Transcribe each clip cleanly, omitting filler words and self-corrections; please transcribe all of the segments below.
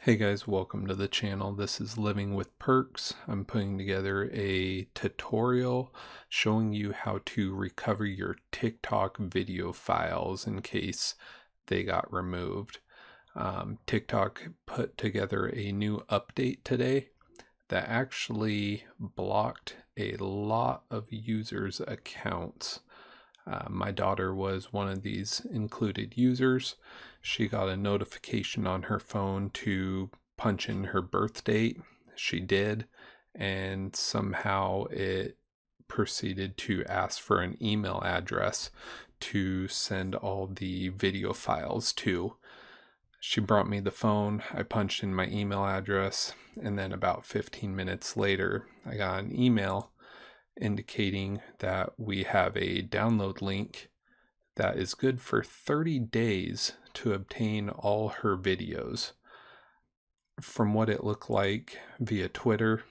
Hey guys, welcome to the channel. This is Living with Perks. I'm putting together a tutorial showing you how to recover your TikTok video files in case they got removed. TikTok put together a new update today that actually blocked a lot of users' accounts. My daughter was one of these included users. She got a notification on her phone to punch in her birth date. She did, and somehow it proceeded to ask for an email address to send all the video files to. She brought me the phone. I punched in my email address, and then about 15 minutes later, I got an email indicating that we have a download link that is good for 30 days to obtain all her videos. From what it looked like via Twitter,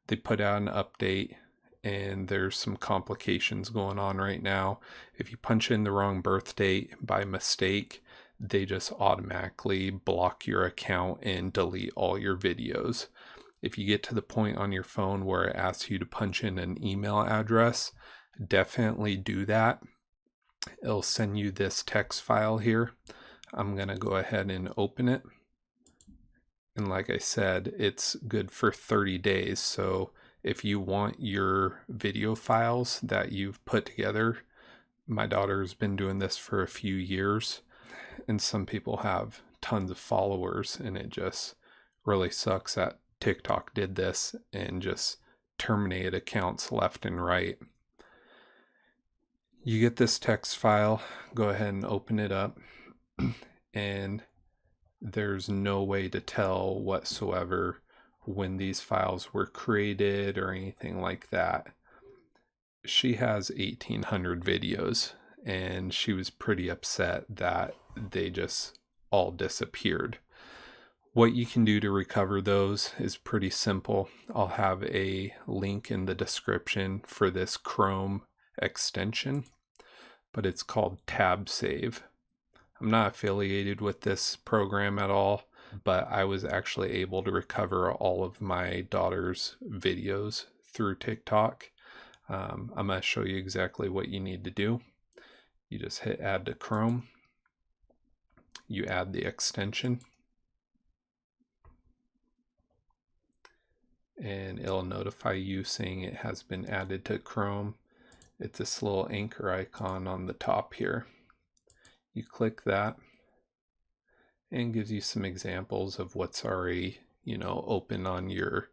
they put out an update and there's some complications going on right now. If you punch in the wrong birth date by mistake, they just automatically block your account and delete all your videos. If you get to the point on your phone where it asks you to punch in an email address, definitely do that. It'll send you this text file here. I'm going to go ahead and open it. And like I said, it's good for 30 days. So if you want your video files that you've put together, my daughter's been doing this for a few years, and some people have tons of followers, and it just really sucks that TikTok did this and just terminated accounts left and right. You get this text file, go ahead and open it up, and there's no way to tell whatsoever when these files were created or anything like that. She has 1,800 videos, and she was pretty upset that they just all disappeared. What you can do to recover those is pretty simple. I'll have a link in the description for this Chrome extension, but it's called TabSave. I'm not affiliated with this program at all, but I was actually able to recover all of my daughter's videos through TikTok. I'm going to show you exactly what you need to do. You just hit add to Chrome. You add the extension, and it'll notify you saying it has been added to Chrome. It's this little anchor icon on the top here. You click that, and it gives you some examples of what's already, open on your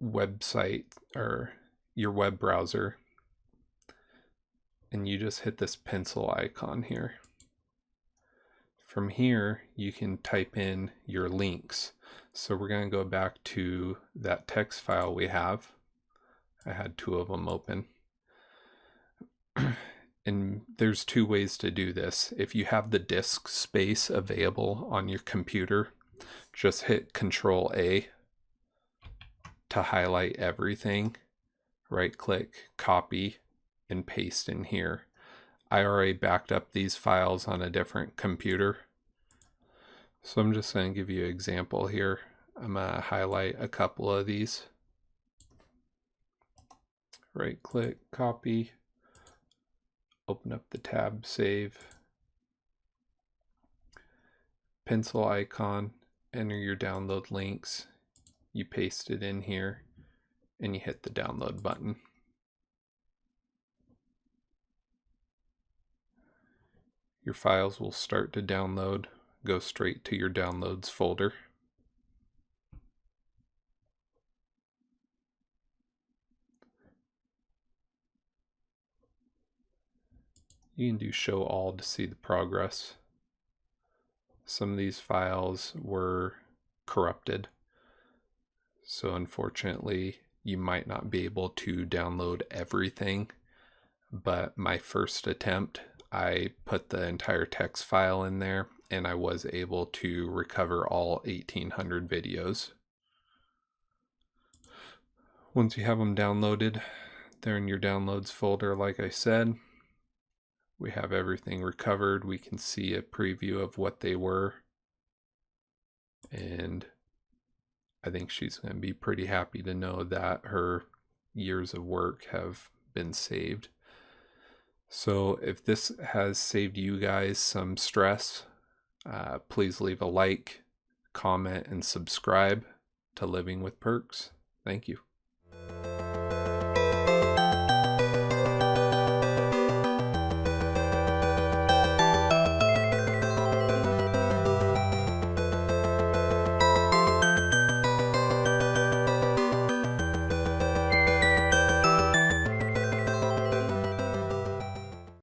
website or your web browser. And you just hit this pencil icon here. From here, you can type in your links. So we're going to go back to that text file we have. I had two of them open. And there's two ways to do this. If you have the disk space available on your computer, just hit Control A to highlight everything. Right click, copy, and paste in here. I already backed up these files on a different computer, so I'm just going to give you an example here. I'm going to highlight a couple of these. Right click, copy, open up the TabSave, pencil icon, enter your download links, you paste it in here, and you hit the download button. Your files will start to download. Go straight to your downloads folder. You can do show all to see the progress. Some of these files were corrupted, so unfortunately you might not be able to download everything, but my first attempt, I put the entire text file in there and I was able to recover all 1,800 videos. Once you have them downloaded, they're in your downloads folder like I said. We have everything recovered. We can see a preview of what they were. And I think she's going to be pretty happy to know that her years of work have been saved. So if this has saved you guys some stress, please leave a like, comment, and subscribe to Living with Perks. Thank you.